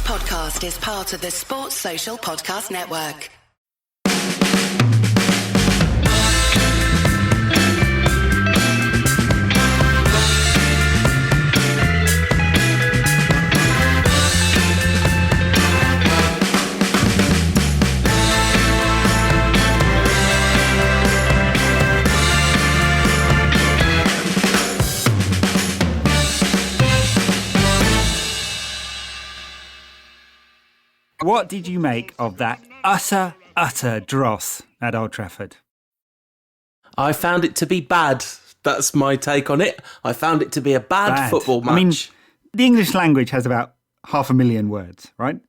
podcast is part of the Sports Social Podcast Network. What did you make of that utter dross at Old Trafford? I found it to be bad. That's my take on it. I found it to be a bad football match. I mean, the English language has about 500,000 words, right?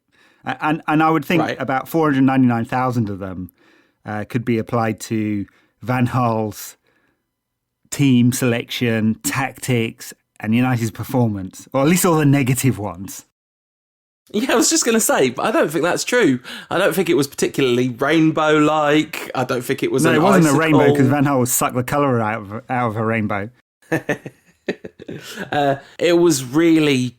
And I would think about 499,000 of them could be applied to Van Gaal's team selection, tactics, and United's performance, or at least all the negative ones. Yeah, I was just going to say, but I don't think that's true. I don't think it was particularly rainbow-like. I don't think it was it wasn't a rainbow because Van Gaal sucked the colour out of a rainbow. It was really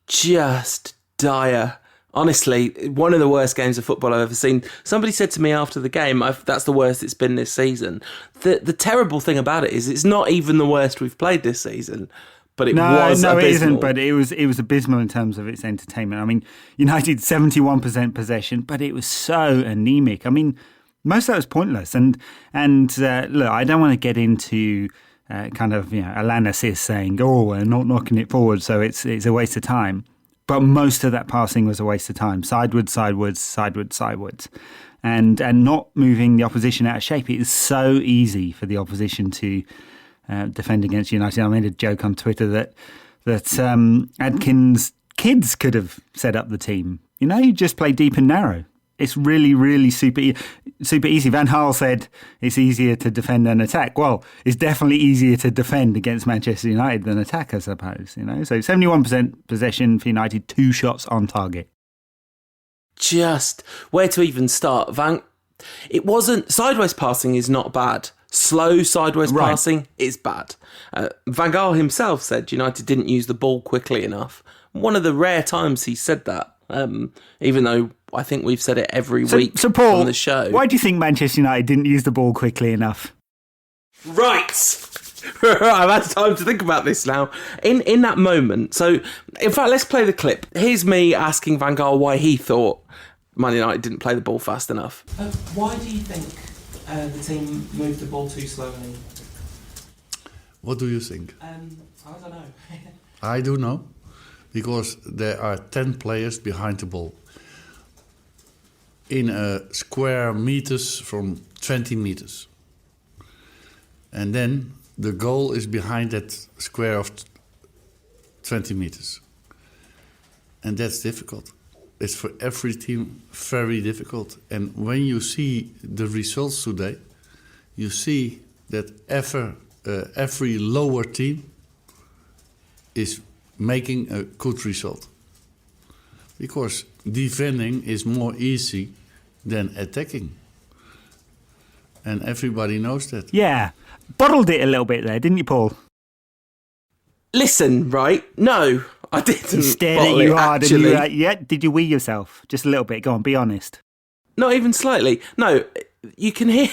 just dire. Honestly, one of the worst games of football I've ever seen. Somebody said to me after the game, that's the worst it's been this season. The terrible thing about it is it's not even the worst we've played this season. But it was abysmal. No, it isn't, but it was abysmal in terms of its entertainment. I mean, United 71% possession, but it was so anemic. I mean, most of that was pointless. And look, I don't want to get into analysis saying, we're not knocking it forward, so it's a waste of time. But most of that passing was a waste of time. Sideways. And not moving the opposition out of shape. It is so easy for the opposition to defend against United. I made a joke on Twitter that Adkins' kids could have set up the team. You just play deep and narrow. It's really, really super easy. Van Gaal said it's easier to defend than attack. Well, it's definitely easier to defend against Manchester United than attack, I suppose. So 71% possession for United, 2 shots on target. Just where to even start, It wasn't sideways passing is not bad. Slow sideways passing is bad. Van Gaal himself said United didn't use the ball quickly enough. One of the rare times he said that, even though I think we've said it every week so Paul, on the show. Why do you think Manchester United didn't use the ball quickly enough? Right. I've had time to think about this now. In that moment, so in fact, let's play the clip. Here's me asking Van Gaal why he thought Man United didn't play the ball fast enough. Why do you think the team moved the ball too slowly? What do you think? I don't know. I do know, because there are 10 players behind the ball in a square meters from 20 meters. And then the goal is behind that square of 20 meters. And that's difficult. It's for every team very difficult. And when you see the results today, you see that every lower team is making a good result. Because defending is more easy than attacking. And everybody knows that. Yeah. Bottled it a little bit there, didn't you, Paul? Listen, right? No, I didn't. He stared at you hard and you were like, did you wee yourself? Just a little bit. Go on, be honest. Not even slightly. No, you can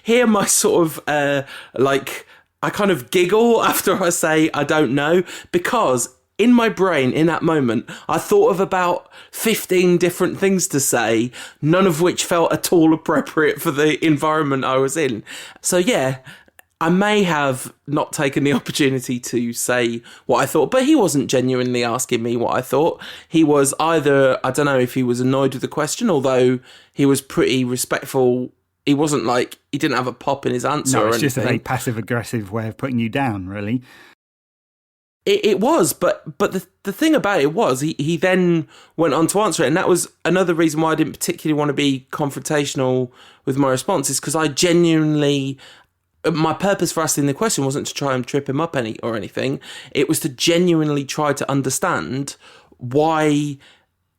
hear my sort of, I kind of giggle after I say I don't know, because in my brain, in that moment, I thought of about 15 different things to say, none of which felt at all appropriate for the environment I was in. So yeah, I may have not taken the opportunity to say what I thought, but he wasn't genuinely asking me what I thought. He was either, I don't know if he was annoyed with the question, although he was pretty respectful. He wasn't he didn't have a pop in his answer or anything. No, it's just a very passive-aggressive way of putting you down, really. It was, but the thing about it was he then went on to answer it, and that was another reason why I didn't particularly want to be confrontational with my response, is because I genuinely... My purpose for asking the question wasn't to try and trip him up or anything. It was to genuinely try to understand why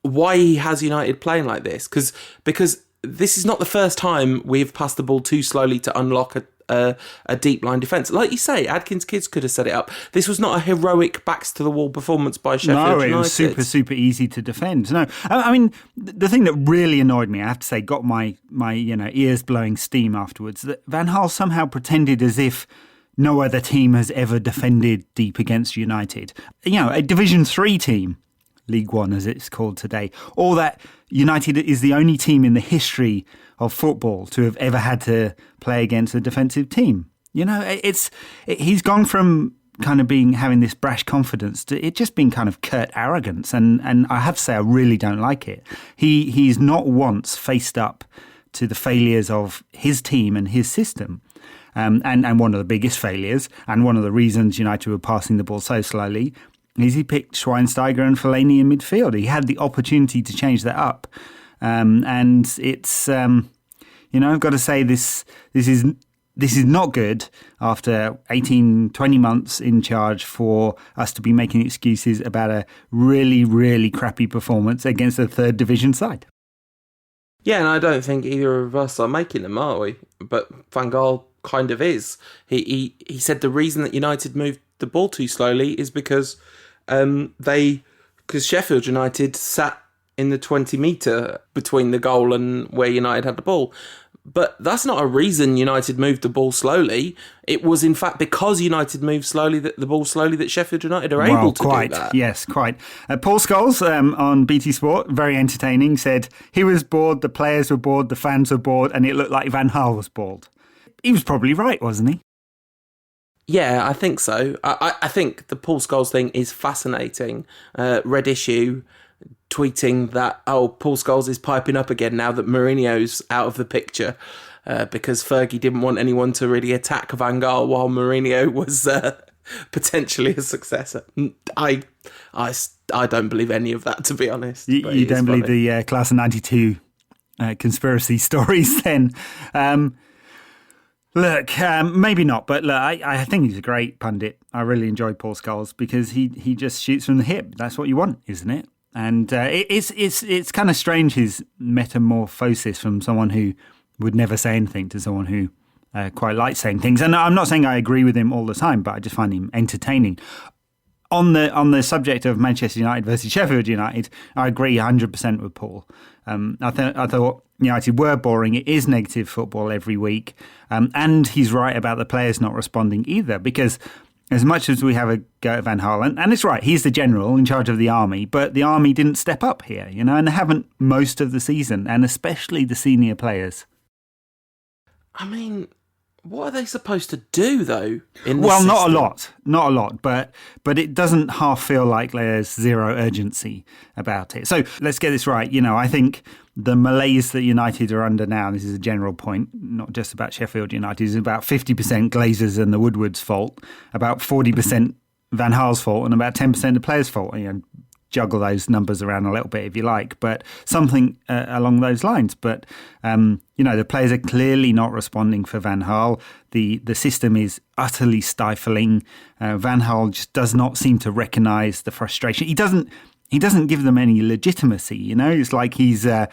he has United playing like this. Because this is not the first time we've passed the ball too slowly to unlock a deep line defence. Like you say, Adkins' kids could have set it up. This was not a heroic backs-to-the-wall performance by Sheffield United. No, it was super easy to defend. No, I mean, the thing that really annoyed me, I have to say, got my ears blowing steam afterwards, that Van Gaal somehow pretended as if no other team has ever defended deep against United. A Division 3 team, League One as it's called today, or that United is the only team in the history of football to have ever had to play against a defensive team. He's gone from kind of having this brash confidence to it just being kind of curt arrogance, and I have to say I really don't like it. He's not once faced up to the failures of his team and his system. And one of the biggest failures, and one of the reasons United were passing the ball so slowly, is he picked Schweinsteiger and Fellaini in midfield. He had the opportunity to change that up. And it's, I've got to say this is not good after 18, 20 months in charge for us to be making excuses about a really, really crappy performance against a third division side. Yeah, and I don't think either of us are making them, are we? But Van Gaal kind of is. He said the reason that United moved the ball too slowly is because Sheffield United sat in the 20 metre between the goal and where United had the ball. But that's not a reason United moved the ball slowly. It was, in fact, because United moved the ball slowly that Sheffield United are able to do that. Yes, quite. Paul Scholes on BT Sport, very entertaining, said he was bored, the players were bored, the fans were bored, and it looked like Van Gaal was bored. He was probably right, wasn't he? Yeah, I think so. I think the Paul Scholes thing is fascinating. Red Issue tweeting that, Paul Scholes is piping up again now that Mourinho's out of the picture because Fergie didn't want anyone to really attack Van Gaal while Mourinho was potentially a successor. I don't believe any of that, to be honest. You don't believe the Class of 92 conspiracy stories then? Look, maybe not, but look, I think he's a great pundit. I really enjoy Paul Scholes because he just shoots from the hip. That's what you want, isn't it? And it's kind of strange, his metamorphosis from someone who would never say anything to someone who quite likes saying things. And I'm not saying I agree with him all the time, but I just find him entertaining. On the subject of Manchester United versus Sheffield United, I agree 100% with Paul. I thought United were boring. It is negative football every week. And he's right about the players not responding either, because as much as we have a go at Van Gaal, and it's right, he's the general in charge of the army, but the army didn't step up here, and they haven't most of the season, and especially the senior players. I mean, what are they supposed to do, though? Not a lot, but it doesn't half feel like there's zero urgency about it. So let's get this right. I think the malaise that United are under now, this is a general point, not just about Sheffield United, is about 50% Glazers and the Woodward's fault, about 40% Van Gaal's fault, and about 10% the players' fault. Juggle those numbers around a little bit if you like, but something along those lines. But, the players are clearly not responding for Van Gaal. The system is utterly stifling. Van Gaal just does not seem to recognise the frustration. He doesn't give them any legitimacy. It's like he's a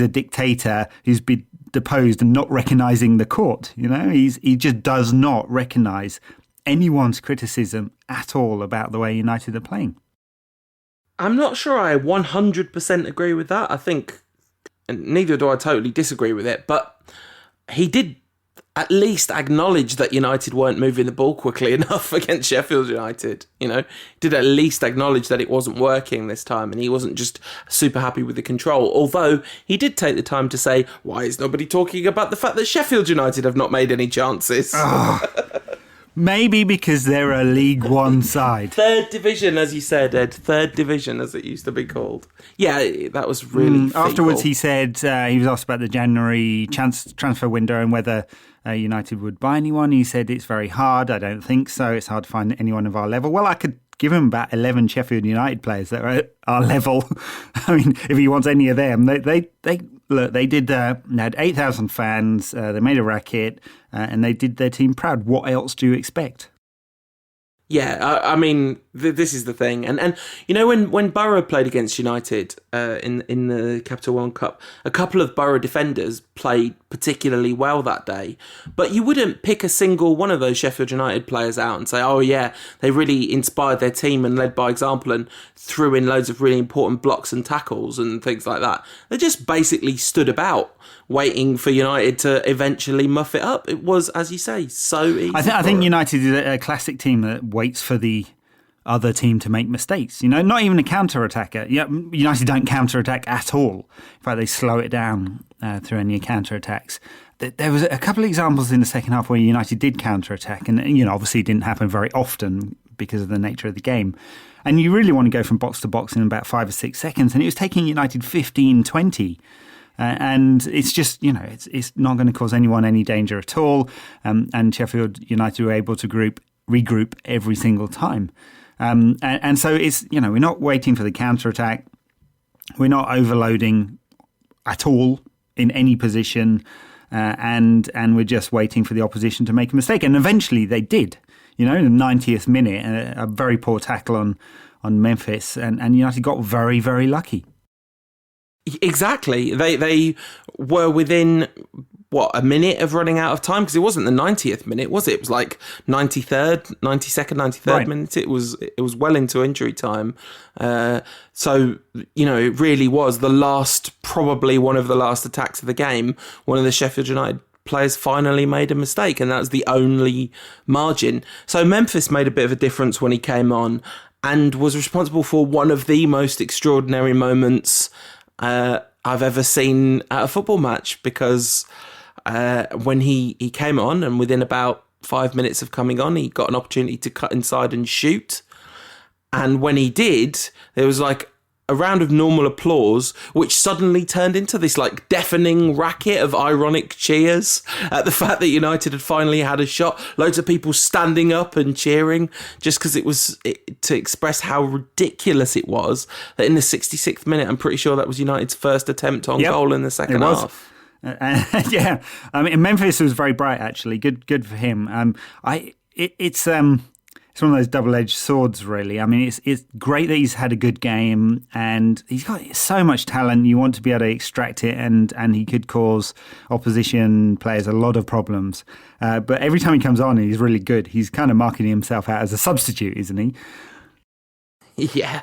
dictator who's been deposed and not recognising the court. He just does not recognise anyone's criticism at all about the way United are playing. I'm not sure I 100% agree with that. I think, and neither do I totally disagree with it, but he did at least acknowledge that United weren't moving the ball quickly enough against Sheffield United. Did at least acknowledge that it wasn't working this time, and he wasn't just super happy with the control. Although he did take the time to say, why is nobody talking about the fact that Sheffield United have not made any chances? Maybe because they're a League One side. Third division, as you said, Ed. Third division, as it used to be called. Yeah, that was really feeble. Afterwards, he said he was asked about the January transfer window and whether United would buy anyone. He said it's very hard. I don't think so. It's hard to find anyone of our level. Well, I could give him about 11 Sheffield United players that are at our level. I mean, if he wants any of them, they did. They had 8,000 fans. They made a racket, and they did their team proud. What else do you expect? Yeah, I mean, this is the thing, and you know when Borough played against United in the Capital One Cup, a couple of Borough defenders played particularly well that day, but you wouldn't pick a single one of those Sheffield United players out and say, oh yeah, they really inspired their team and led by example and threw in loads of really important blocks and tackles and things like that. They just basically stood about, waiting for United to eventually muff it up. It was, as you say, so easy. I think United is a classic team that waits for the other team to make mistakes. You know, not even a counter-attacker. Yeah, United don't counter-attack at all. In fact, they slow it down through any counter-attacks. There was a couple of examples in the second half where United did counter-attack, and obviously it didn't happen very often because of the nature of the game. And you really want to go from box to box in about 5 or 6 seconds, and it was taking United 15, 20. And it's just, it's not going to cause anyone any danger at all. And Sheffield United were able to regroup every single time. And so it's, we're not waiting for the counter-attack. We're not overloading at all in any position. And we're just waiting for the opposition to make a mistake. And eventually they did. In the 90th minute, a very poor tackle on Memphis. And United got very, very lucky. Exactly. They were within, a minute of running out of time? Because it wasn't the 90th minute, was it? It was like 92nd, 93rd right. minute. It was well into injury time. So, it really was probably one of the last attacks of the game. One of the Sheffield United players finally made a mistake, and that was the only margin. So Memphis made a bit of a difference when he came on and was responsible for one of the most extraordinary moments I've ever seen at a football match, because when he came on, and within about 5 minutes of coming on, he got an opportunity to cut inside and shoot. And when he did, there was like a round of normal applause, which suddenly turned into this like deafening racket of ironic cheers at the fact that United had finally had a shot. Loads of people standing up and cheering just because it was to express how ridiculous it was that in the 66th minute, I'm pretty sure that was United's first attempt on goal in the second half. Yeah, I mean, Memphis was very bright actually. Good for him. It's one of those double-edged swords, really. I mean, it's great that he's had a good game, and he's got so much talent. You want to be able to extract it, and he could cause opposition players a lot of problems. But every time he comes on, he's really good. He's kind of marketing himself out as a substitute, isn't he? Yeah,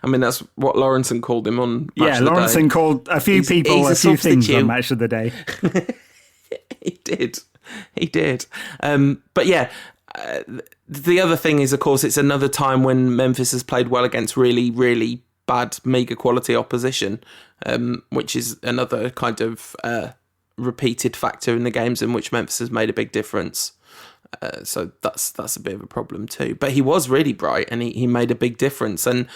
I mean, that's what Lawrenson called him on Match of the Day. Yeah, Lawrenson called a few people a few things on Match of the Day. He did. But yeah, the other thing is, of course, it's another time when Memphis has played well against really, really bad, meagre quality opposition, which is another kind of repeated factor in the games in which Memphis has made a big difference. So that's a bit of a problem too. But he was really bright, and he made a big difference. And,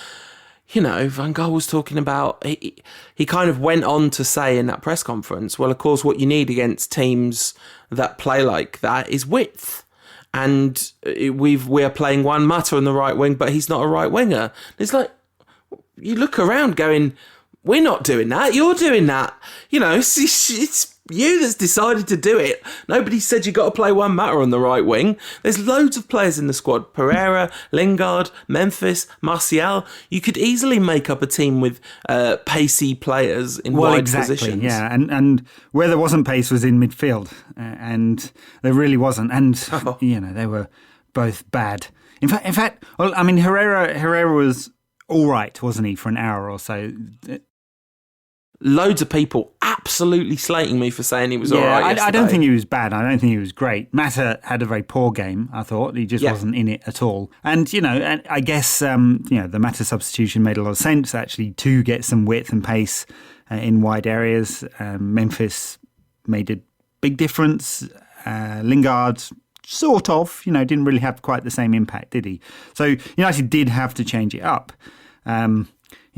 Van Gaal was talking about, he kind of went on to say in that press conference, well, of course, what you need against teams that play like that is width. And we're playing Juan Mata on the right wing, but he's not a right winger. It's like, you look around going, we're not doing that. You're doing that. It's you that's decided to do it. Nobody said you got to play Juan Mata on the right wing. There's loads of players in the squad. Pereira, Lingard, Memphis, Martial. You could easily make up a team with pacey players in wide positions. Yeah, and where there wasn't pace was in midfield, and there really wasn't. And they were both bad. In fact, well, I mean, Herrera was all right, wasn't he, for an hour or so? Loads of people absolutely slating me for saying he was all right yesterday. I don't think he was bad. I don't think he was great. Mata had a very poor game, I thought. He just wasn't in it at all. And, and I guess, the Mata substitution made a lot of sense, actually, to get some width and pace in wide areas. Memphis made a big difference. Lingard, sort of, didn't really have quite the same impact, did he? So United did have to change it up.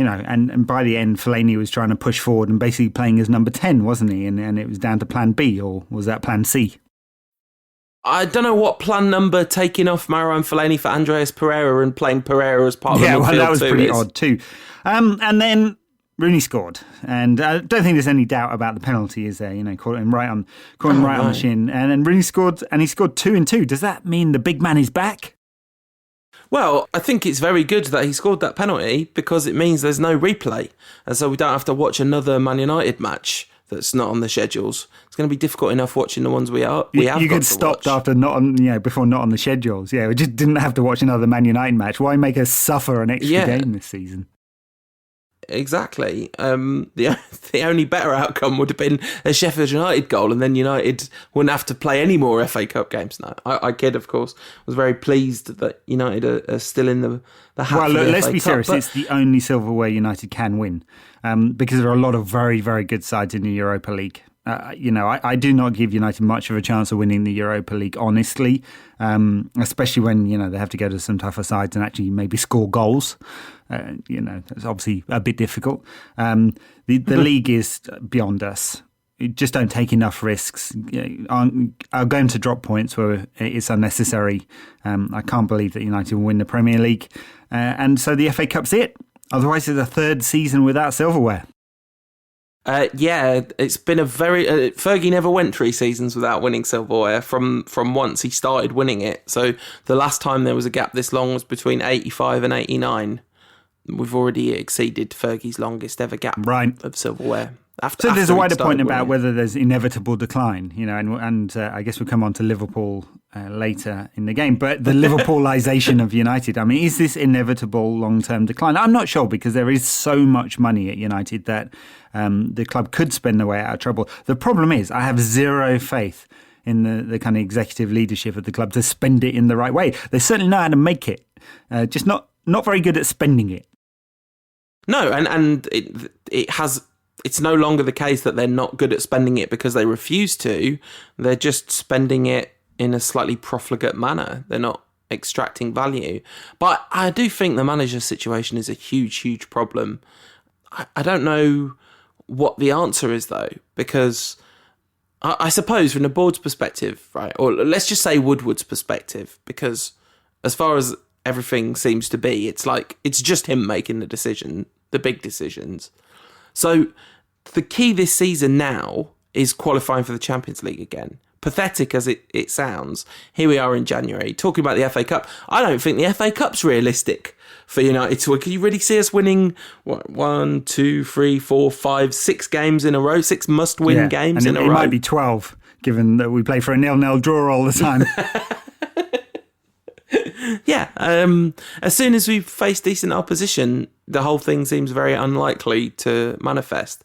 And by the end, Fellaini was trying to push forward and basically playing as number 10, wasn't he? And it was down to plan B, or was that plan C? I don't know what plan number taking off Marouane Fellaini for Andreas Pereira and playing Pereira as part of the midfield. Yeah, well, that was pretty odd too. And then Rooney scored. And I don't think there's any doubt about the penalty, is there? Caught him right on the shin. And then Rooney scored, and he scored 2 and 2. Does that mean the big man is back? Well, I think it's very good that he scored that penalty because it means there's no replay. And so we don't have to watch another Man United match that's not on the schedules. It's going to be difficult enough watching the ones we have. You could stop after before not on the schedules. Yeah, we just didn't have to watch another Man United match. Why make us suffer an extra game this season? Exactly. The only better outcome would have been a Sheffield United goal, and then United wouldn't have to play any more FA Cup games. No, I kid, of course. I was very pleased that United are still in the hat. Well, look, let's FA be Cup, serious. It's the only silverware United can win, because there are a lot of very, very good sides in the Europa League. I do not give United much of a chance of winning the Europa League, honestly, especially when, they have to go to some tougher sides and actually maybe score goals. It's obviously a bit difficult. The league is beyond us. You just don't take enough risks. Are going to drop points where it's unnecessary. I can't believe that United will win the Premier League. And so the FA Cup's it. Otherwise, it's a third season without silverware. It's been a very... Fergie never went 3 seasons without winning silverware from once he started winning it. So the last time there was a gap this long was between 85 and 89. We've already exceeded Fergie's longest ever gap of silverware. So there's a wider point about whether there's inevitable decline, and I guess we'll come on to Liverpool later in the game. But the Liverpoolisation of United, I mean, is this inevitable long-term decline? I'm not sure, because there is so much money at United that the club could spend their way out of trouble. The problem is I have zero faith in the kind of executive leadership of the club to spend it in the right way. They certainly know how to make it, just not very good at spending it. No, and it's no longer the case that they're not good at spending it because they refuse to. They're just spending it in a slightly profligate manner. They're not extracting value. But I do think the manager situation is a huge, huge problem. I don't know what the answer is, though, because I suppose from the board's perspective, right, or let's just say Woodward's perspective, because as far as everything seems to be, it's just him making the big decisions. So the key this season now is qualifying for the Champions League again. Pathetic as it sounds, here we are in January talking about the FA Cup. I don't think the FA Cup's realistic for United to win. Can you really see us winning 1, 2, 3, 4, 5, 6 games in a row? 6 must-win games in a row. It might be 12, given that we play for a 0-0 draw all the time. Yeah, as soon as we face decent opposition, the whole thing seems very unlikely to manifest.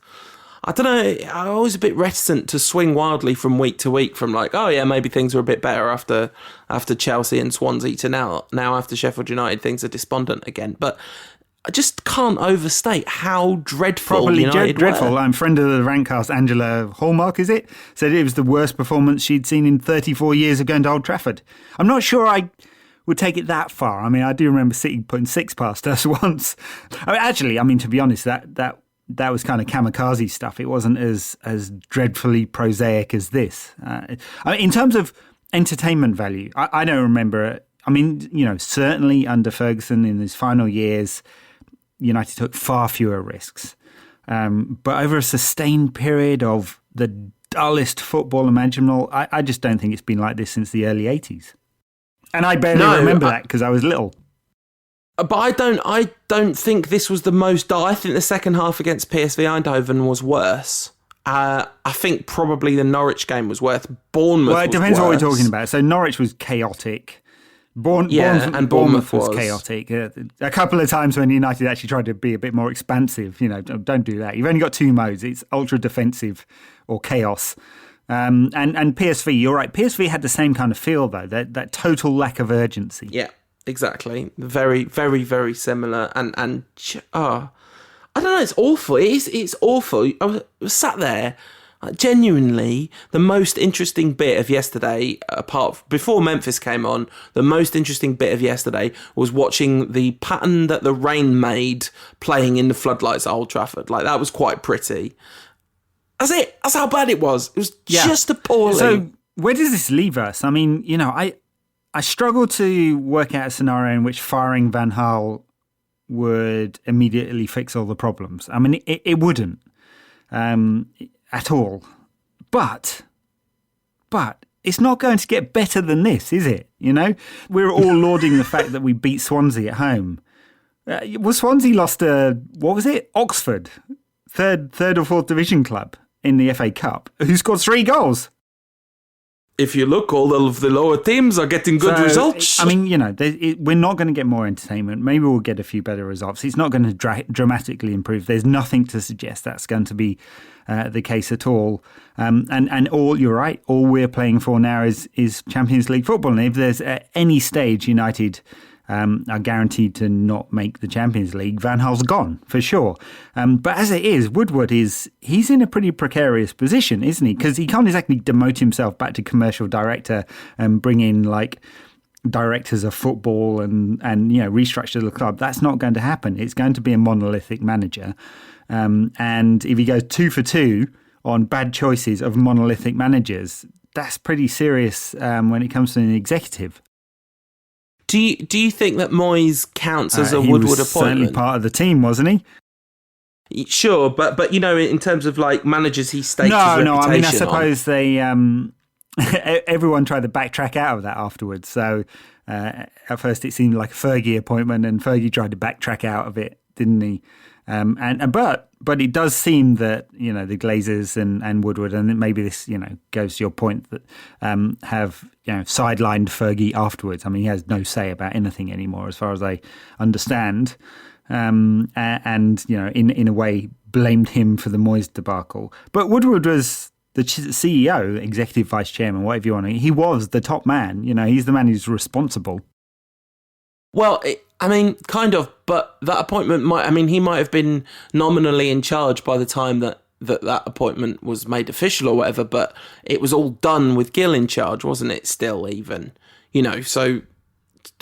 I don't know, I'm always a bit reticent to swing wildly from week to week, from maybe things are a bit better after Chelsea and Swansea to now after Sheffield United, things are despondent again. But I just can't overstate how dreadful United dreadful. were. I'm friend of the Rantcast, Angela Hallmark, is it? Said it was the worst performance she'd seen in 34 years of going to Old Trafford. I'm not sure I would take it that far. I mean, I do remember City putting 6 past us once. To be honest, that was kind of kamikaze stuff. It wasn't as dreadfully prosaic as this. In terms of entertainment value, I don't remember it. I mean, certainly under Ferguson in his final years, United took far fewer risks. But over a sustained period of the dullest football imaginable, I just don't think it's been like this since the early 80s. And I barely remember that because I was little. But I don't think this was the most dull. I think the second half against PSV Eindhoven was worse. I think probably the Norwich game was worse. Bournemouth was worse. Well, it depends what we're talking about. So Norwich was chaotic. Bournemouth was chaotic. A couple of times when United actually tried to be a bit more expansive. Don't do that. You've only got 2 modes. It's ultra defensive or chaos. And PSV, you're right. PSV had the same kind of feel, though, that total lack of urgency. Yeah, exactly. Very, very, very similar. And I don't know, it's awful. It's awful. I was sat there, genuinely, the most interesting bit of yesterday, before Memphis came on, the most interesting bit of yesterday was watching the pattern that the rain made playing in the floodlights at Old Trafford. That was quite pretty. That's it. That's how bad it was. It was just appalling. So where does this leave us? I mean, I struggle to work out a scenario in which firing Van Gaal would immediately fix all the problems. I mean, it wouldn't at all. But it's not going to get better than this, is it? You know, we're all lauding the fact that we beat Swansea at home. Well, Swansea lost what was it? Oxford, third or fourth division club in the FA Cup, who scored 3 goals. If you look, all of the lower teams are getting good results. I mean, you know, we're not going to get more entertainment. Maybe we'll get a few better results. It's not going to dramatically improve. There's nothing to suggest that's going to be the case at all. And all, you're right, all we're playing for now is Champions League football. And if there's at any stage United are guaranteed to not make the Champions League, Van Gaal's gone for sure. But as it is, Woodward he's in a pretty precarious position, isn't he? Because he can't exactly demote himself back to commercial director and bring in like directors of football and you know, restructure the club. That's not going to happen. It's going to be a monolithic manager. And if he goes 2 for 2 on bad choices of monolithic managers, that's pretty serious when it comes to an executive. Do you think that Moyes counts as a Woodward He was appointment? certainly part of the team, wasn't he? Sure, but you know, in terms of like managers, he staked his reputation No. I mean, I on. suppose they everyone tried to backtrack out of that afterwards. So at first, it seemed like a Fergie appointment, and Fergie tried to backtrack out of it, didn't he? But it does seem that, you know, the Glazers and Woodward, and maybe this, you know, goes to your point, that have, you know, sidelined Fergie afterwards. I mean, he has no say about anything anymore, as far as I understand, and you know, in a way, blamed him for the Moyes debacle. But Woodward was the CEO, executive vice chairman, whatever you want to. He was the top man. You know, he's the man who's responsible. Well, I mean, kind of, but that appointment he might have been nominally in charge by the time that appointment was made official or whatever, but it was all done with Gill in charge, wasn't it, still even? You know, so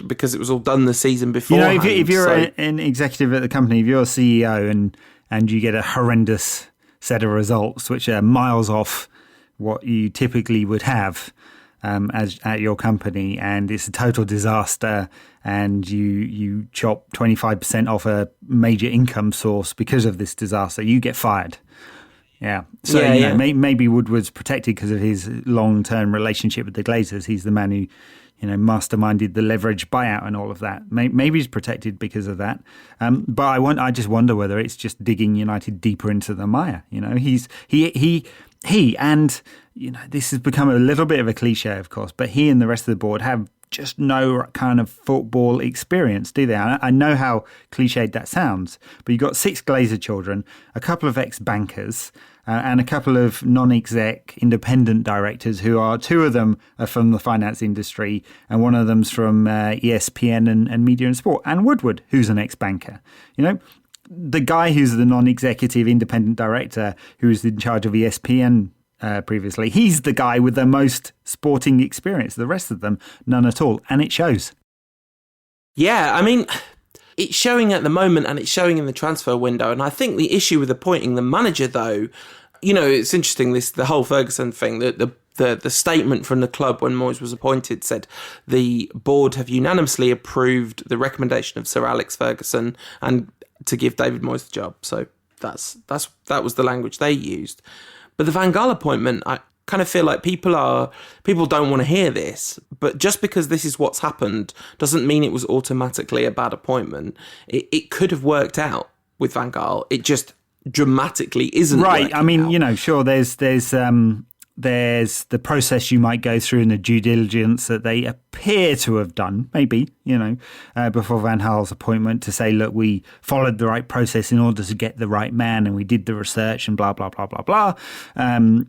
because it was all done the season before. You know, if you're an executive at the company, if you're a CEO and you get a horrendous set of results, which are miles off what you typically would have as at your company, and it's a total disaster, and you chop 25% off a major income source because of this disaster, you get fired. Yeah. So you know, maybe Woodward's protected because of his long-term relationship with the Glazers. He's the man who, you know, masterminded the leverage buyout and all of that. Maybe he's protected because of that. But I just wonder whether it's just digging United deeper into the mire. You know, he and, you know, this has become a little bit of a cliche, of course, but he and the rest of the board have just no kind of football experience, do they? I know how cliched that sounds, but you've got 6 Glazer children, a couple of ex-bankers, and a couple of non-exec independent directors who are, 2 of them are from the finance industry, and one of them's from ESPN and Media and Sport, and Woodward, who's an ex-banker. You know, the guy who's the non-executive independent director who was in charge of ESPN previously, he's the guy with the most sporting experience. The rest of them, none at all. And it shows. Yeah, I mean, it's showing at the moment, and it's showing in the transfer window. And I think the issue with appointing the manager, though, you know, it's interesting, the whole Ferguson thing, the statement from the club when Moyes was appointed said the board have unanimously approved the recommendation of Sir Alex Ferguson and to give David Moyes the job. So that was the language they used. But the Van Gaal appointment, I kind of feel like people don't want to hear this, but just because this is what's happened doesn't mean it was automatically a bad appointment. It could have worked out with Van Gaal. It just dramatically isn't right. I mean, out. You know, sure, there's the process you might go through and the due diligence that they appear to have done, maybe, you know, before Van Gaal's appointment, to say, look, we followed the right process in order to get the right man, and we did the research and blah, blah, blah, blah, blah. And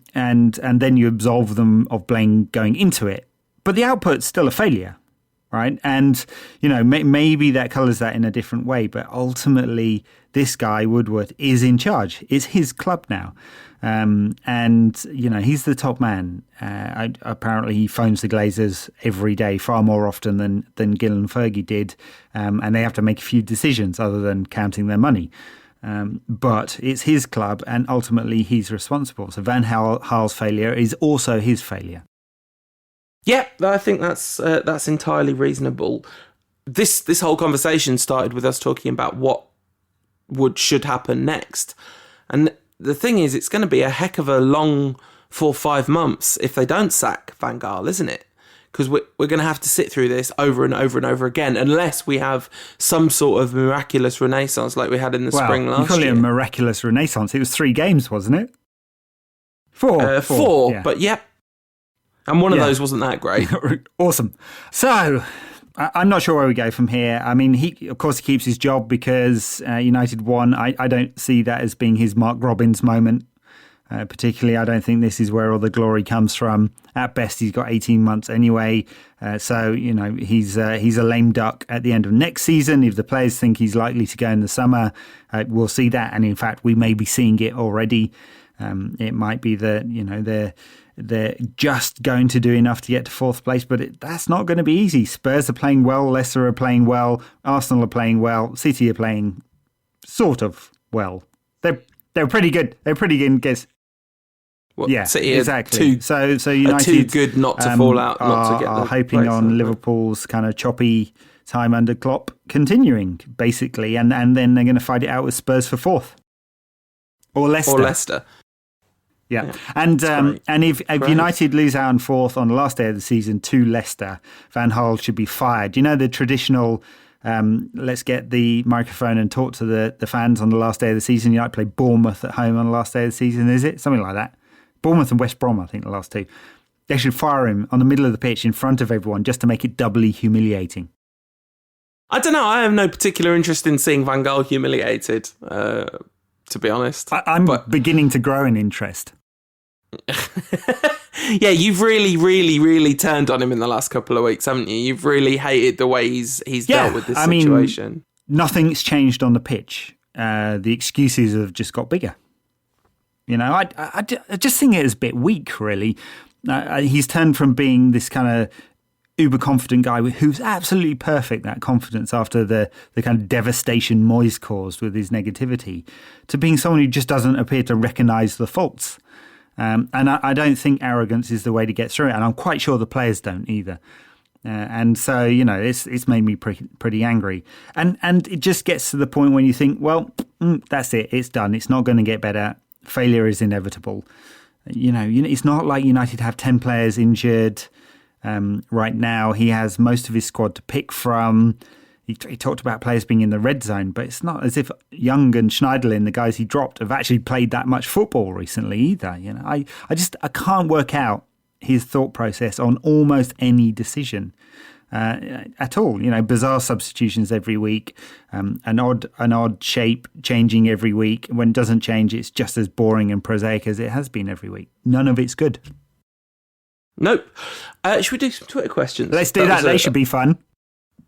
then you absolve them of blame going into it. But the output's still a failure, right? And, you know, maybe that colours that in a different way, but ultimately this guy, Woodward, is in charge. It's his club now. And, you know, he's the top man. Apparently he phones the Glazers every day, far more often than Gill and Fergie did. And they have to make a few decisions other than counting their money. But it's his club, and ultimately he's responsible. So Van Gaal's failure is also his failure. Yeah, I think that's entirely reasonable. This whole conversation started with us talking about what should happen next. And the thing is, it's going to be a heck of a long 4-5 months if they don't sack Van Gaal, isn't it? Because we're going to have to sit through this over and over and over again, unless we have some sort of miraculous renaissance like we had in the spring last year. You call it a miraculous renaissance. It was 3 games, wasn't it? 4. 4, yeah. But yeah. And one of those wasn't that great. Awesome. So, I'm not sure where we go from here. I mean, he keeps his job because United won. I don't see that as being his Mark Robbins moment. Particularly, I don't think this is where all the glory comes from. At best, he's got 18 months anyway. So, he's a lame duck at the end of next season. If the players think he's likely to go in the summer, we'll see that. And in fact, we may be seeing it already. It might be that, they're just going to do enough to get to 4th place, but that's not going to be easy. Spurs are playing well. Leicester are playing well. Arsenal are playing well. City are playing sort of well. They're pretty good. They're pretty good, guess. Well, yeah, City exactly. So United too good not to fall out, not to get the hoping place, on Liverpool's kind of choppy time under Klopp continuing, basically, and then they're going to fight it out with Spurs for 4th or Leicester. Yeah. And if United lose out on 4th on the last day of the season to Leicester, Van Gaal should be fired. The traditional. Let's get the microphone and talk to the fans on the last day of the season. United play Bournemouth at home on the last day of the season, is it? Something like that. Bournemouth and West Brom, I think, the last 2. They should fire him on the middle of the pitch in front of everyone just to make it doubly humiliating. I don't know. I have no particular interest in seeing Van Gaal humiliated, to be honest. I'm beginning to grow in interest. Yeah, you've really, really, really turned on him in the last couple of weeks, haven't you? You've really hated the way he's dealt with this situation. Nothing's changed on the pitch. The excuses have just got bigger. I just think it is a bit weak, really. He's turned from being this kind of uber confident guy who's absolutely perfect, that confidence after the kind of devastation Moyes caused with his negativity, to being someone who just doesn't appear to recognise the faults. And I don't think arrogance is the way to get through it, and I'm quite sure the players don't either. And so, it's made me pretty angry. And it just gets to the point when you think, well, that's it, it's done, it's not going to get better. Failure is inevitable. It's not like United have 10 players injured right now. He has most of his squad to pick from. He talked about players being in the red zone, but it's not as if Young and Schneiderlin, the guys he dropped, have actually played that much football recently either. I can't work out his thought process on almost any decision at all. Bizarre substitutions every week, an odd shape changing every week. When it doesn't change, it's just as boring and prosaic as it has been every week. None of it's good. Nope. Should we do some Twitter questions? Let's do that. They should be fun.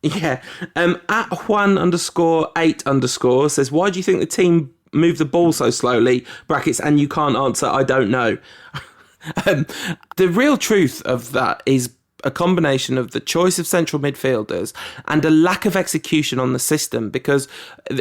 Yeah. At Juan_8_ says, why do you think the team moved the ball so slowly? Brackets, and you can't answer, I don't know. The real truth of that is a combination of the choice of central midfielders and a lack of execution on the system, because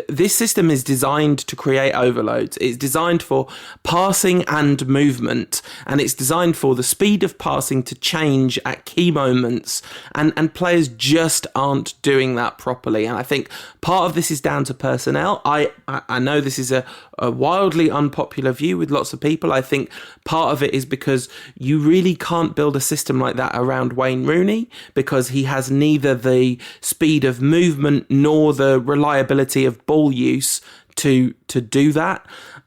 this system is designed to create overloads. It's designed for passing and movement, and it's designed for the speed of passing to change at key moments, and players just aren't doing that properly. And I think part of this is down to personnel. I know this is a wildly unpopular view with lots of people. I think part of it is because you really can't build a system like that around Wayne Rooney, because he has neither the speed of movement nor the reliability of ball use to do that.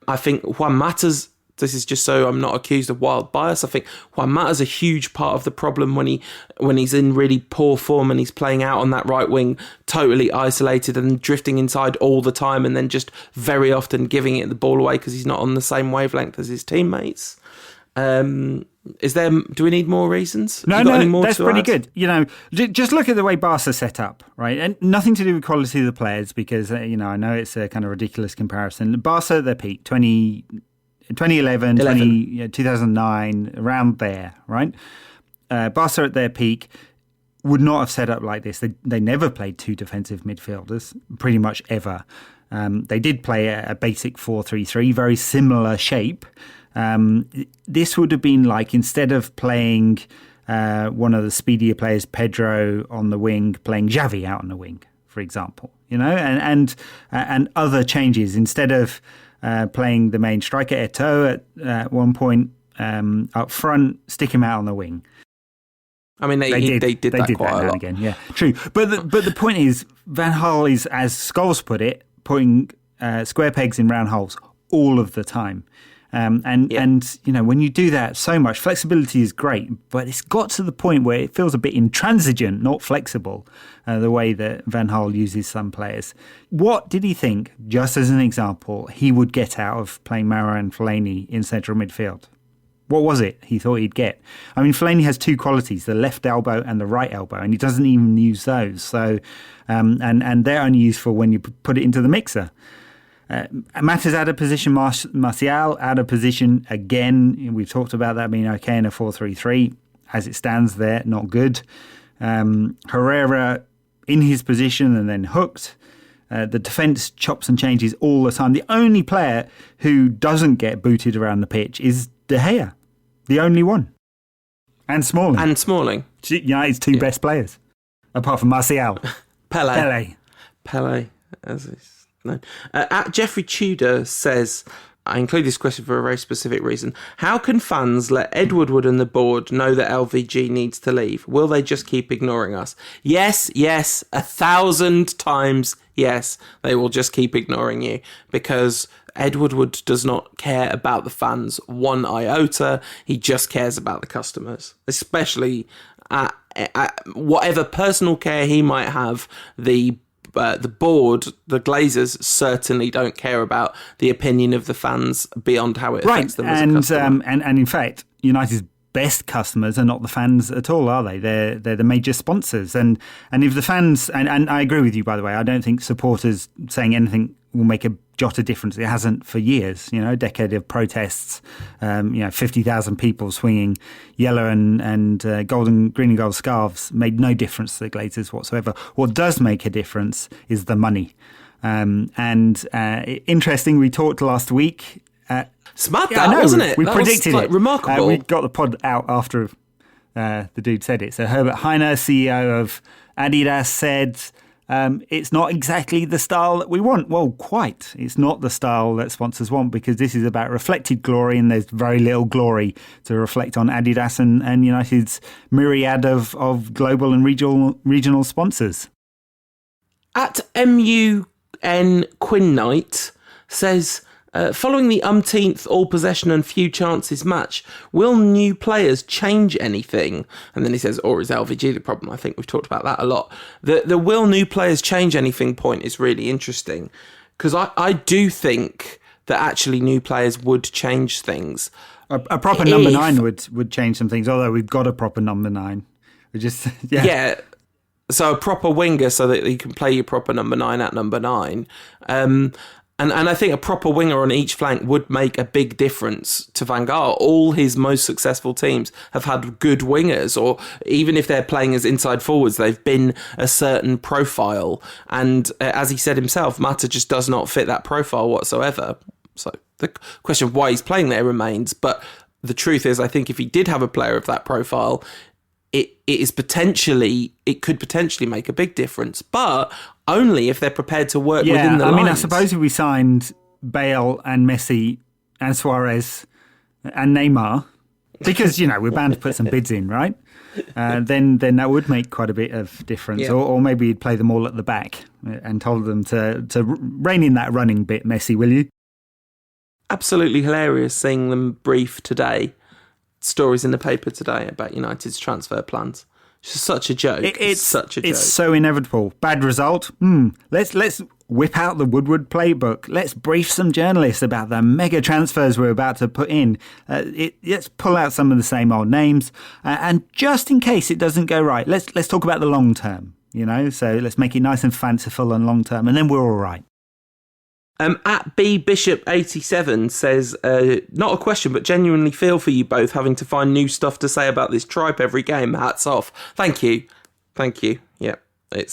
I think Juan Mata's, this is just so I'm not accused of wild bias, I think Juan Mata's a huge part of the problem when he's in really poor form and he's playing out on that right wing totally isolated and drifting inside all the time, and then just very often giving it the ball away because he's not on the same wavelength as his teammates. Do we need more reasons? No, that's pretty good. Just look at the way Barca set up, right? And nothing to do with quality of the players, because, I know it's a kind of ridiculous comparison. Barca at their peak, 2011, 2009, around there, right? Barca at their peak would not have set up like this. They never played 2 defensive midfielders, pretty much ever. They did play a basic 4-3-3, very similar shape. This would have been like, instead of playing one of the speedier players, Pedro, on the wing, playing Xavi out on the wing, for example, and other changes. Instead of playing the main striker, Eto'o, at one point, up front, stick him out on the wing. I mean, they did that quite a lot. Again, yeah, true. But the point is, Van Gaal is, as Scholes put it, putting square pegs in round holes all of the time. And when you do that so much, flexibility is great, but it's got to the point where it feels a bit intransigent, not flexible, the way that Van Gaal uses some players. What did he think, just as an example, he would get out of playing Marouane Fellaini in central midfield? What was it he thought he'd get? I mean, Fellaini has two qualities, the left elbow and the right elbow, and he doesn't even use those. So, and they're only useful when you put it into the mixer. Mata's out of position, Martial out of position again. We've talked about that being okay in a 4-3-3. As it stands there, not good. Herrera in his position and then hooked. The defence chops and changes all the time. The only player who doesn't get booted around the pitch is De Gea. The only one. And Smalling. United's two best players. Apart from Martial. Pele, as is known. At Jeffrey Tudor says, I include this question for a very specific reason. How can fans let Ed Woodward and the board know that LVG needs to leave? Will they just keep ignoring us? Yes, 1,000 times yes. They will just keep ignoring you because Ed Woodward does not care about the fans one iota. He just cares about the customers, especially at whatever personal care he might have. The board, the Glazers, certainly don't care about the opinion of the fans beyond how it affects them as a customer. And in fact, United's best customers are not the fans at all, are they? They're the major sponsors. And if the fans, and I agree with you, by the way, I don't think supporters saying anything will make a jot of difference. It hasn't for years, a decade of protests, 50,000 people swinging yellow and green and gold scarves made no difference to the Glazers whatsoever. What does make a difference is the money. Interesting, we talked last week. Smart that, wasn't it? We that predicted was, it. Remarkable. We got the pod out after the dude said it. So Herbert Heiner, CEO of Adidas, said it's not exactly the style that we want. Well, quite. It's not the style that sponsors want because this is about reflected glory and there's very little glory to reflect on Adidas and United's myriad of global and regional sponsors. At MUN Quinn Knight says, following the umpteenth all-possession and few chances match, will new players change anything? And then he says, or is LVG the problem? I think we've talked about that a lot. The will new players change anything point is really interesting because I do think that actually new players would change things. A proper number 9 would change some things, although we've got a proper number 9. We just, yeah. So a proper winger so that you can play your proper number 9 at number 9. And I think a proper winger on each flank would make a big difference to Van Gaal. All his most successful teams have had good wingers, or even if they're playing as inside forwards, they've been a certain profile. And as he said himself, Mata just does not fit that profile whatsoever. So the question of why he's playing there remains. But the truth is, I think if he did have a player of that profile, it could potentially make a big difference, but only if they're prepared to work within the lines. I mean, I suppose if we signed Bale and Messi and Suarez and Neymar, because, we're bound to put some bids in, right? Then that would make quite a bit of difference. Yeah. Or maybe you'd play them all at the back and told them to rein in that running bit, Messi, will you? Absolutely hilarious seeing them brief today. Stories in the paper today about United's transfer plans. It's just such a joke. It's such a joke. It's so inevitable. Bad result. Let's whip out the Woodward playbook. Let's brief some journalists about the mega transfers we're about to put in. Let's pull out some of the same old names. And just in case it doesn't go right, let's talk about the long term. So let's make it nice and fanciful and long term, and then we're all right. At BBishop87 says, not a question, but genuinely feel for you both having to find new stuff to say about this tripe every game. Hats off. Thank you. Yeah, it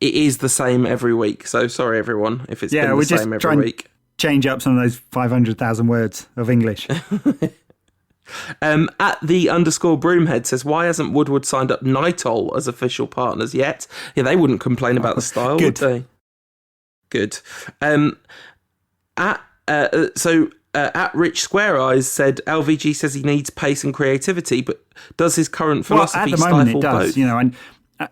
is the same every week. So sorry, everyone, if it's been the same every week. Change up some of those 500,000 words of English. At _Broomhead says, why hasn't Woodward signed up Nitol as official partners yet? Yeah, they wouldn't complain about the style, would they? Good. So at Rich Square Eyes said LVG says he needs pace and creativity, but does his current philosophy at the moment stifle it does, both? and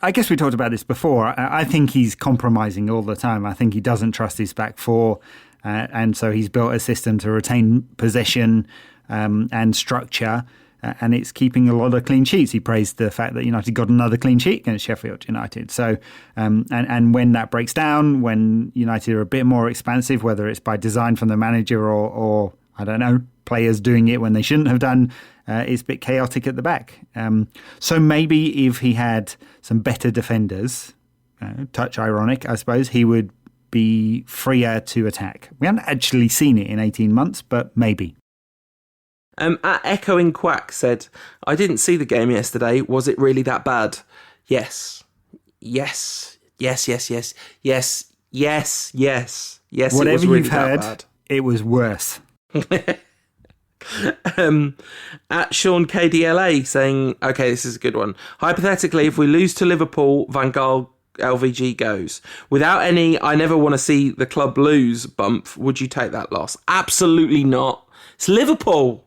I guess we talked about this before. I think he's compromising all the time. I think he doesn't trust his back four, and so he's built a system to retain possession and structure, and it's keeping a lot of clean sheets. He praised the fact that United got another clean sheet against Sheffield United. So, and when that breaks down, when United are a bit more expansive, whether it's by design from the manager or I don't know, players doing it when they shouldn't have done, it's a bit chaotic at the back. So maybe if he had some better defenders, touch ironic, I suppose, he would be freer to attack. We haven't actually seen it in 18 months, but maybe. At Echoing Quack said, I didn't see the game yesterday. Was it really that bad? Yes. Yes. Yes, yes, yes. Yes. Yes. Yes. Yes. Whatever it was really you've heard, bad. It was worse. At Sean KDLA saying, okay, this is a good one. Hypothetically, if we lose to Liverpool, Van Gaal LVG goes. Without any I never want to see the club lose bump, would you take that loss? Absolutely not. It's Liverpool.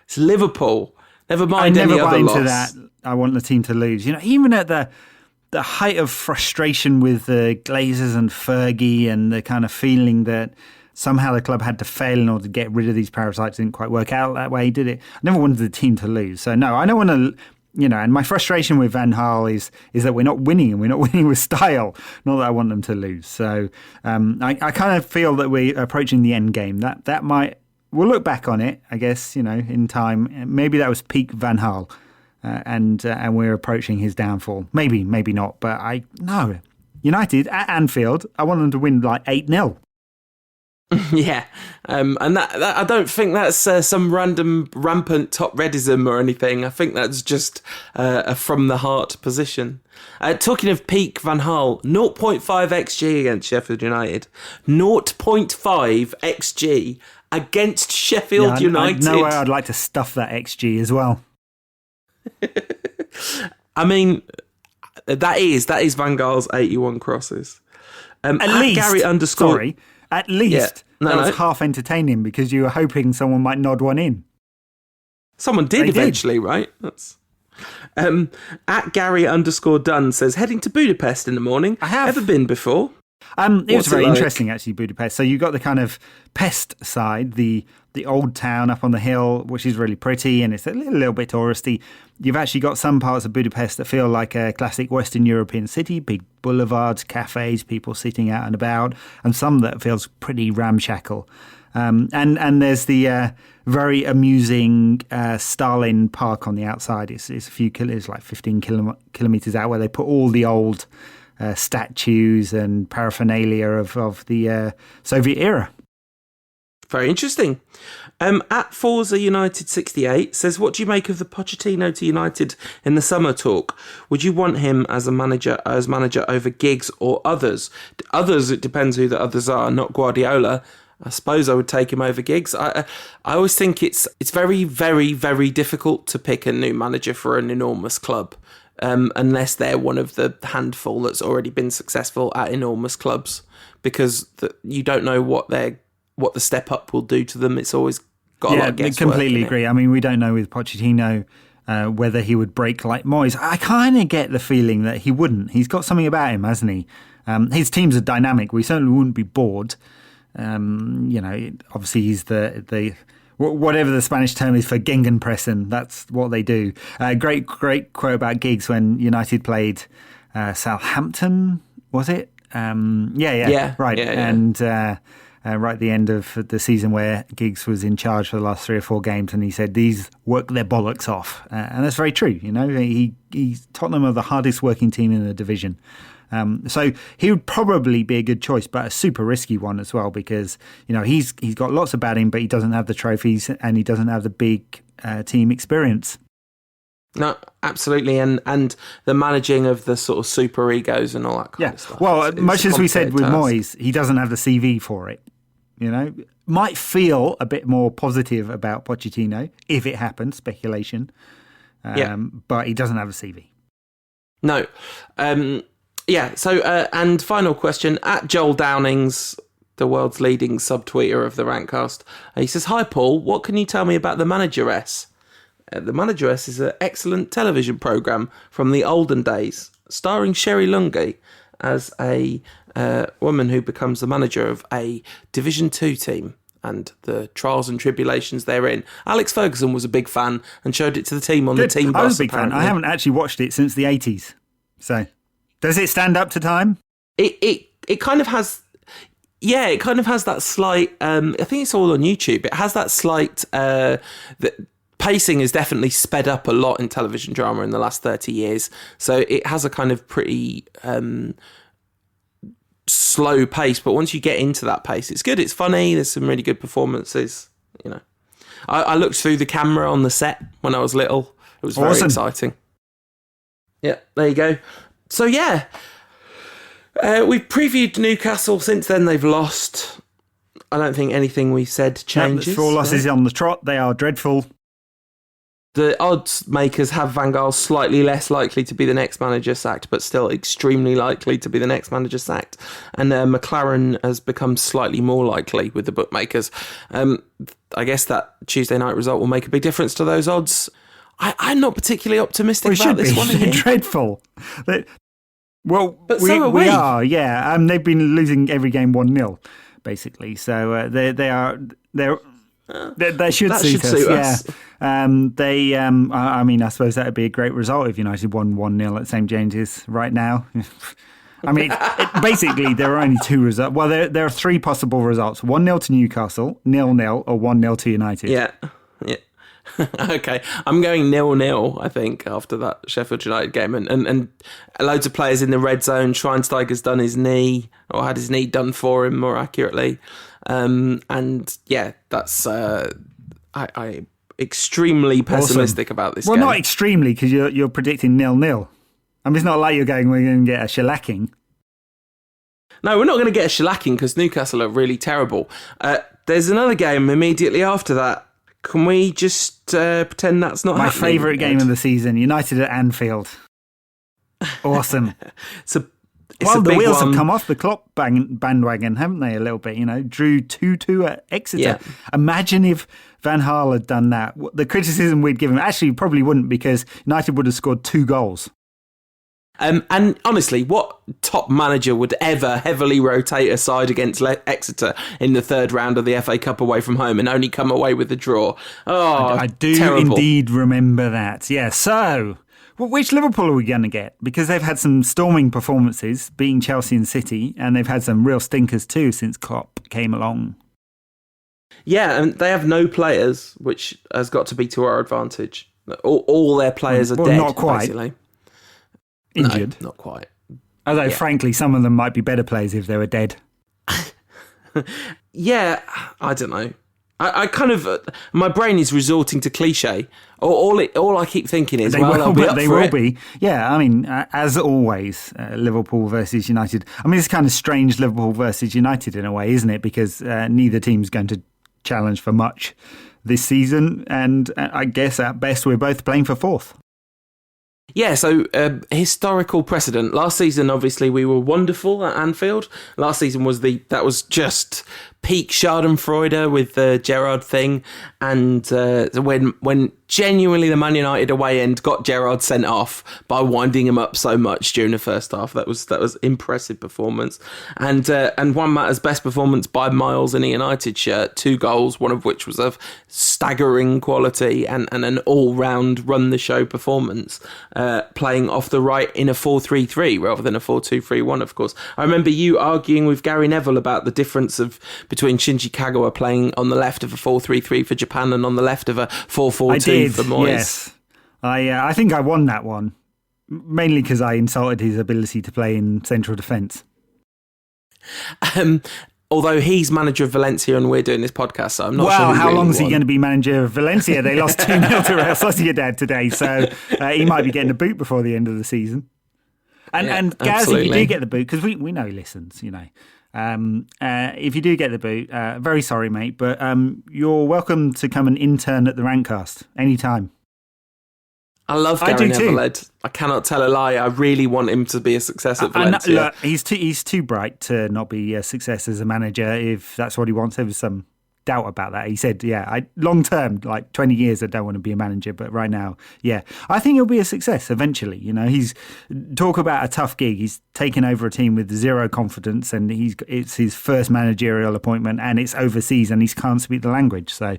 It's Liverpool. Never mind any other loss. I never buy into that. I want the team to lose. Even at the height of frustration with the Glazers and Fergie and the kind of feeling that somehow the club had to fail in order to get rid of these parasites. Didn't quite work out that way, did it? I never wanted the team to lose. So no, I don't want to, and my frustration with Van Gaal is that we're not winning, and we're not winning with style. Not that I want them to lose. So I kind of feel that we're approaching the end game. That might, we'll look back on it, I guess, in time. Maybe that was peak Van Gaal, and we're approaching his downfall. Maybe not, but no. United at Anfield, I want them to win like 8-0. Yeah, and that I don't think that's some random rampant top redism or anything. I think that's just a from the heart position. Talking of peak Van Gaal, 0.5 XG against Sheffield United, 0.5 XG against Sheffield United. I know I'd like to stuff that XG as well. I mean, that is Van Gaal's 81 crosses. At least, Gary _ sorry. At least that was half entertaining because you were hoping someone might nod one in. Someone did eventually, right? That's at Gary _ Dunn says, heading to Budapest in the morning. I have. Ever been before? It was very interesting, actually, Budapest. So you got the kind of Pest side, the old town up on the hill, which is really pretty, and it's a little bit touristy. You've actually got some parts of Budapest that feel like a classic Western European city, big boulevards, cafes, people sitting out and about, and some that feels pretty ramshackle. And there's the very amusing Stalin Park on the outside. It's a few kilometres, like 15 kilometres out, where they put all the old statues and paraphernalia of the Soviet era. Very interesting. At Forza United 68 says, what do you make of the Pochettino to United in the summer talk? Would you want him as manager over Giggs or others? Others, it depends who the others are, not Guardiola. I suppose I would take him over Giggs. I always think it's very, very, very difficult to pick a new manager for an enormous club, unless they're one of the handful that's already been successful at enormous clubs, because you don't know what the step up will do to them. It's always got a lot of guesswork. Yeah, completely agree. I mean, we don't know with Pochettino whether he would break like Moyes. I kind of get the feeling that he wouldn't. He's got something about him, hasn't he? His teams are dynamic. We certainly wouldn't be bored. Obviously he's the whatever the Spanish term is for Gegenpressen. That's what they do. Great quote about Giggs when United played Southampton. Was it? Yeah. Right. Yeah. And right at the end of the season where Giggs was in charge for the last 3 or 4 games, and he said these work their bollocks off, and that's very true. Tottenham are the hardest working team in the division. So he would probably be a good choice, but a super risky one as well, because he's got lots about him, but he doesn't have the trophies and he doesn't have the big team experience. No, absolutely, and the managing of the sort of super egos and all that kind of stuff. Well, much as we said with Moyes, he doesn't have the CV for it. Might feel a bit more positive about Pochettino if it happens, speculation. But he doesn't have a CV. No. So, and final question, at Joel Downings the world's leading subtweeter of the Rantcast. He says, "Hi Paul, what can you tell me about The Manageress?" The Manageress is an excellent television programme from the olden days, starring Sherry Lungi as a woman who becomes the manager of a Division 2 team and the trials and tribulations therein. Alex Ferguson was a big fan and showed it to the team on the team bus. I was a big fan. I haven't actually watched it since the 80s. So, does it stand up to time? It kind of has... Yeah, it kind of has that slight... I think it's all on YouTube. It has that slight... the pacing is definitely sped up a lot in television drama in the last 30 years. So it has a kind of pretty slow pace. But once you get into that pace, it's good. It's funny. There's some really good performances. You know, I looked through the camera on the set when I was little. It was very exciting. Yeah, there you go. So yeah, we've previewed Newcastle. Since then, they've lost. I don't think anything we said changes. 4 losses on the trot. They are dreadful. The odds makers have Van Gaal slightly less likely to be the next manager sacked, but still extremely likely to be the next manager sacked. And McLaren has become slightly more likely with the bookmakers. I guess that Tuesday night result will make a big difference to those odds. I'm not particularly optimistic about this one. They're dreadful. Well, but so are we. We are, yeah. They've been losing every game 1-0, basically. So they should suit us. Yeah. I mean, I suppose that would be a great result if United won 1-0 at St James's right now. I mean, basically, there are only 2 results. Well, there are 3 possible results: 1-0 to Newcastle, 0-0, or 1-0 to United. Yeah. Okay, I'm going 0-0, I think, after that Sheffield United game. And loads of players in the red zone. Schweinsteiger's done his knee, or had his knee done for him, more accurately. And yeah, that's... I'm extremely pessimistic about this game. Well, not extremely, because you're predicting 0-0. I mean, it's not like we're going to get a shellacking. No, we're not going to get a shellacking, because Newcastle are really terrible. There's another game immediately after that. Can we just pretend that's not happening? My favourite game of the season, United at Anfield. Awesome. The wheels have come off the Klopp bandwagon, haven't they, a little bit? Drew 2-2 at Exeter. Yeah. Imagine if Van Gaal had done that. The criticism we'd give him, actually probably wouldn't, because United would have scored 2 goals. And honestly, what top manager would ever heavily rotate a side against Exeter in the 3rd round of the FA Cup away from home and only come away with a draw? Oh, I do terrible. Indeed remember that. Yeah, so which Liverpool are we going to get? Because they've had some storming performances, beating Chelsea and City, and they've had some real stinkers too since Klopp came along. Yeah, and they have no players, which has got to be to our advantage. All their players are dead, not quite. Basically. Injured. No, not quite. Although, frankly, some of them might be better players if they were dead. Yeah, I don't know. I kind of... my brain is resorting to cliche. All I keep thinking is, they will be. Yeah, I mean, as always, Liverpool versus United. I mean, it's kind of strange, Liverpool versus United in a way, isn't it? Because neither team's going to challenge for much this season. And I guess at best, we're both playing for 4th. Yeah, so historical precedent. Last season, obviously, we were wonderful at Anfield. Last season that was just peak Schadenfreude with the Gerrard thing, and when genuinely the Man United away end got Gerrard sent off by winding him up so much during the first half. That was impressive performance, and Juan Mata's best performance by miles in a United shirt. 2 goals, one of which was of staggering quality and an all-round run the show performance, playing off the right in a 4-3-3 rather than a 4-2-3-1. Of course, I remember you arguing with Gary Neville about the difference between Shinji Kagawa playing on the left of a 4-3-3 for Japan and on the left of a 4-4-2 for Moyes. Yes, I think I won that one, mainly because I insulted his ability to play in central defence. Although he's manager of Valencia and we're doing this podcast, so I'm not sure. Well, how really long is he going to be manager of Valencia? They lost 2-0 to Real Sociedad today, so he might be getting a boot before the end of the season. And Gaz, if you do get the boot, because we know he listens, if you do get the boot, very sorry, mate, but you're welcome to come and intern at the Rantcast anytime. I love Gary I do Neville, too. Ed. I cannot tell a lie. I really want him to be a success at Valencia. Look, he's too bright to not be a success as a manager if that's what he wants. There was some doubt about that. He said, long term, like 20 years, I don't want to be a manager, but right now, I think he'll be a success eventually. He's talk about a tough gig. He's taken over a team with zero confidence, and it's his first managerial appointment, and it's overseas, and he can't speak the language. So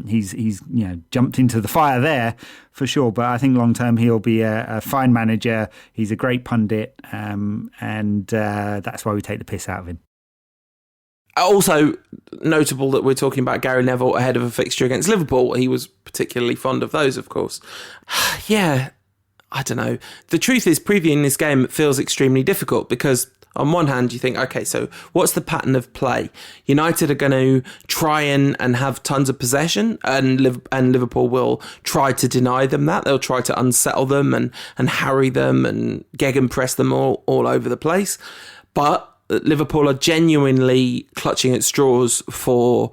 he's jumped into the fire there for sure. But I think long term he'll be a fine manager. He's a great pundit, and that's why we take the piss out of him. Also notable that we're talking about Gary Neville ahead of a fixture against Liverpool. He was particularly fond of those, of course. I don't know. The truth is, previewing this game feels extremely difficult because on one hand, you think, okay, so what's the pattern of play? United are going to try and have tons of possession, and Liverpool will try to deny them that. They'll try to unsettle them and harry them and gegenpress them all over the place. But Liverpool are genuinely clutching at straws for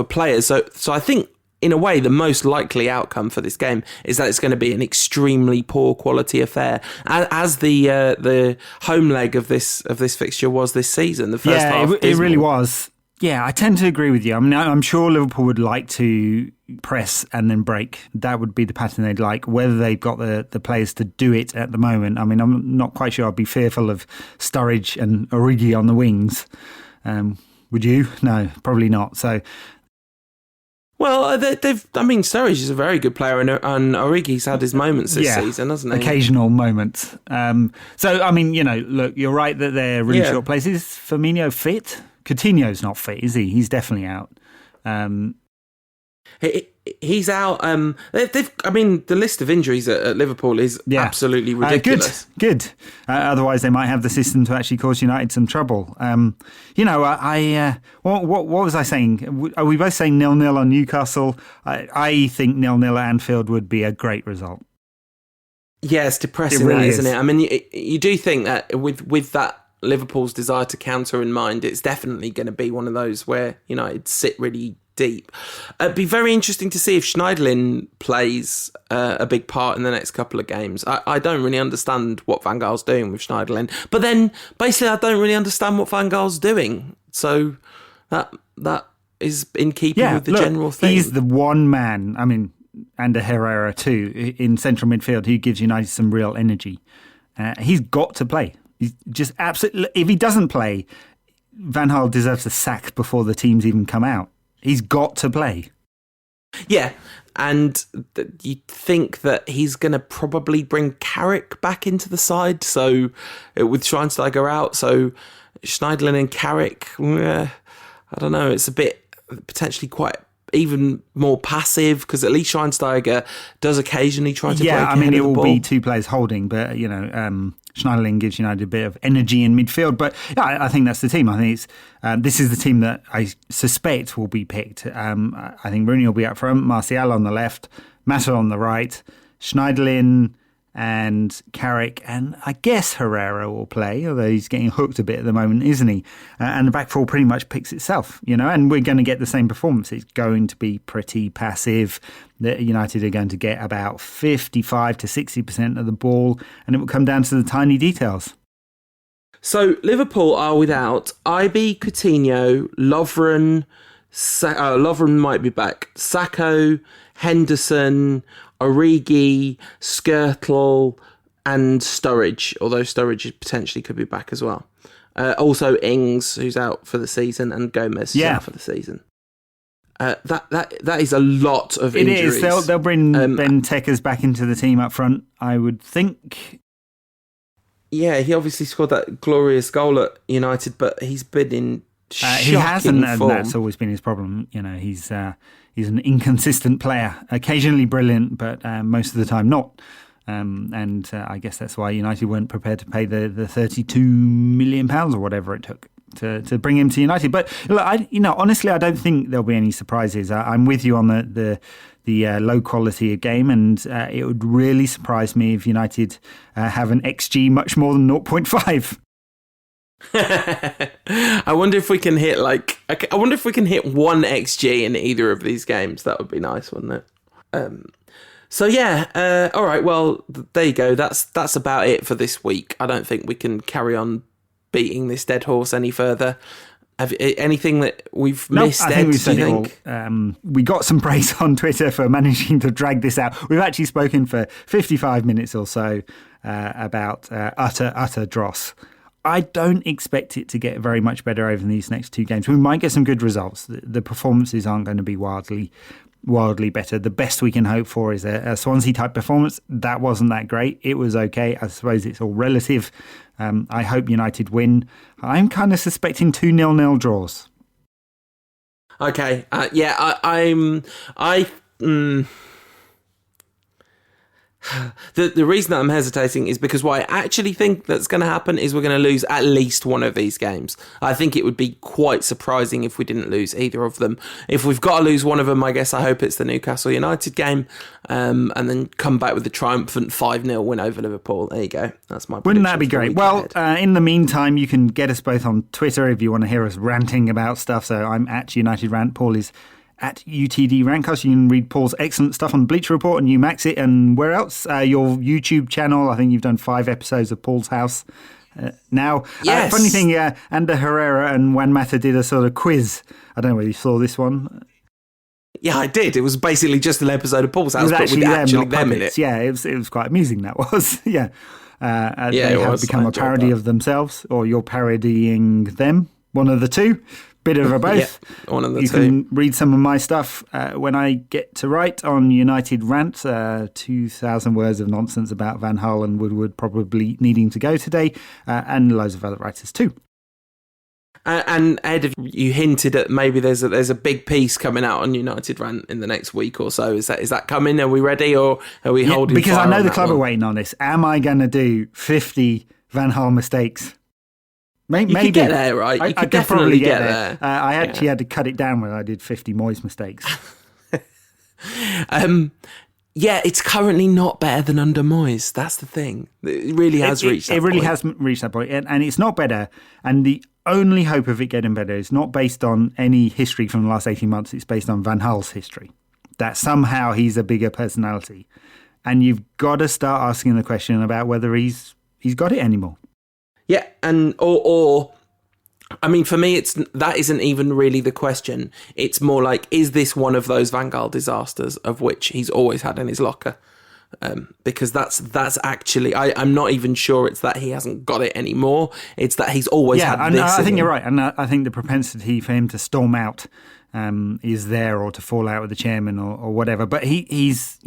players. So I think, in a way, the most likely outcome for this game is that it's going to be an extremely poor quality affair, as the home leg of this fixture was this season. The first half, it really was. Yeah, I tend to agree with you. I mean, I'm sure Liverpool would like to press and then break. That would be the pattern they'd like. Whether they've got the players to do it at the moment, I mean, I'm not quite sure. I'd be fearful of Sturridge and Origi on the wings. Would you? No, probably not. So, well, Sturridge is a very good player, and Origi's had his moments this season, hasn't he? Occasional moments. So, I mean, look, you're right that they're really short places. Firmino fit? Coutinho's not fit, is he? He's definitely out. He's out. The list of injuries at Liverpool is absolutely ridiculous. Good. Otherwise, they might have the system to actually cause United some trouble. What was I saying? Are we both saying 0-0 on Newcastle? I think 0-0 at Anfield would be a great result. Yeah, it's depressing, really isn't it? I mean, you do think that with that Liverpool's desire to counter in mind, it's definitely going to be one of those where United sit really deep. It'd be very interesting to see if Schneiderlin plays a big part in the next couple of games. I don't really understand what Van Gaal's doing with Schneiderlin, but then basically I don't really understand what Van Gaal's doing. So that is in keeping with the general thing. He's the one man, I mean, and a Herrera too, in central midfield who gives United some real energy. He's got to play. He's just absolutely. If he doesn't play, Van Gaal deserves a sack before the teams even come out. He's got to play. Yeah, and you think that he's going to probably bring Carrick back into the side, so with Schweinsteiger out, so Schneiderlin and Carrick, I don't know, it's a bit potentially quite even more passive, because at least Schweinsteiger does occasionally try to break ahead of the ball. it will be two players holding, but Schneiderlin gives United a bit of energy in midfield. But I think that's the team. I think it's this is the team that I suspect will be picked. I think Rooney will be up front, Martial on the left, Mata on the right, Schneiderlin and Carrick, and I guess Herrera will play, although he's getting hooked a bit at the moment, isn't he? And the back four pretty much picks itself, and we're going to get the same performance. It's going to be pretty passive. The United are going to get about 55 to 60% of the ball, and it will come down to the tiny details. So Liverpool are without Ibe, Coutinho, Lovren. Lovren might be back. Sacco, Henderson, Origi, Skirtle, and Sturridge, although Sturridge potentially could be back as well. Also Ings, who's out for the season, and Gomez, who's out for the season. That is a lot of injuries. It is. They'll bring Benteke's back into the team up front, I would think. Yeah, he obviously scored that glorious goal at United, but he's been in shocking he hasn't, form. And that's always been his problem. He's an inconsistent player. Occasionally brilliant, but most of the time not. And I guess that's why United weren't prepared to pay the £32 million or whatever it took to bring him to United. But look, honestly, I don't think there'll be any surprises. I'm with you on the low quality of game, and it would really surprise me if United have an XG much more than 0.5. I wonder if we can hit one XG in either of these games. That would be nice, wouldn't it? So yeah, all right. Well, there you go. That's about it for this week. I don't think we can carry on beating this dead horse any further. Anything that we've missed? I think we've said it all. We got some praise on Twitter for managing to drag this out. We've actually spoken for 55 minutes or so about utter dross. I don't expect it to get very much better over these next two games. We might get some good results. The performances aren't going to be wildly better. The best we can hope for is a Swansea-type performance. That wasn't that great. It was okay. I suppose it's all relative. I hope United win. I'm kind of suspecting 2 0-0 draws. Okay. The reason that I'm hesitating is because what I actually think that's going to happen is we're going to lose at least one of these games. I think it would be quite surprising if we didn't lose either of them. If we've got to lose one of them, I guess I hope it's the Newcastle United game, and then come back with the triumphant 5-0 win over Liverpool. There you go. That's my prediction. Wouldn't that be great? Well, in the meantime, you can get us both on Twitter if you want to hear us ranting about stuff. So I'm at United Rant. Paul is at UTD Rantcast. You can read Paul's excellent stuff on Bleacher Report and Max It and where else? Your YouTube channel. I think you've done 5 episodes of Paul's House now. Yes. Funny thing, Ander Herrera and Juan Mata did a sort of quiz. I don't know whether you saw this one. Yeah, I did. It was basically just an episode of Paul's House, but with them in it. Yeah, it was quite amusing, that was. Yeah. They it have was. become a parody of themselves, or you're parodying them. One of the two. Bit of a both. Yeah, one of the you two. can read some of my stuff when I get to write on United Rant, 2,000 words of nonsense about Van Gaal and Woodward probably needing to go today, and loads of other writers too. And Ed, you hinted at maybe there's a big piece coming out on United Rant in the next week or so. Is that coming? Are we ready, or are we holding? Because fire I know on the that club one? are waiting on this. Am I going to do 50 Van Gaal mistakes? Maybe. You could get there, right? You could definitely get there. I actually had to cut it down when I did 50 Moyes mistakes. Yeah, it's currently not better than under Moyes. That's the thing. It really has reached that point. It really has reached that point. And it's not better. And the only hope of it getting better is not based on any history from the last 18 months. It's based on Van Gaal's history. That somehow he's a bigger personality. And you've got to start asking the question about whether he's got it anymore. Yeah, and or I mean, for me, that isn't even really the question. It's more like, is this one of those Van Gaal disasters of which he's always had in his locker? Because that's actually, I'm not even sure it's that he hasn't got it anymore. It's that he's always had this. I think you're right, and I think the propensity for him to storm out is there, or to fall out with the chairman or whatever. But he's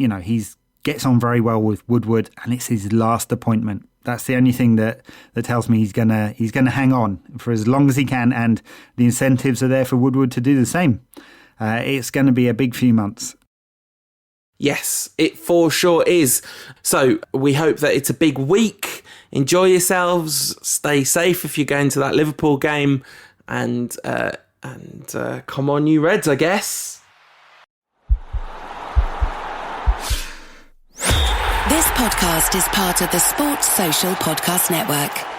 gets on very well with Woodward, and it's his last appointment. That's the only thing that tells me he's gonna hang on for as long as he can, and the incentives are there for Woodward to do the same. It's going to be a big few months. Yes, it for sure is. So we hope that it's a big week. Enjoy yourselves. Stay safe if you're going to that Liverpool game, and come on, you Reds, I guess. This podcast is part of the Sports Social Podcast Network.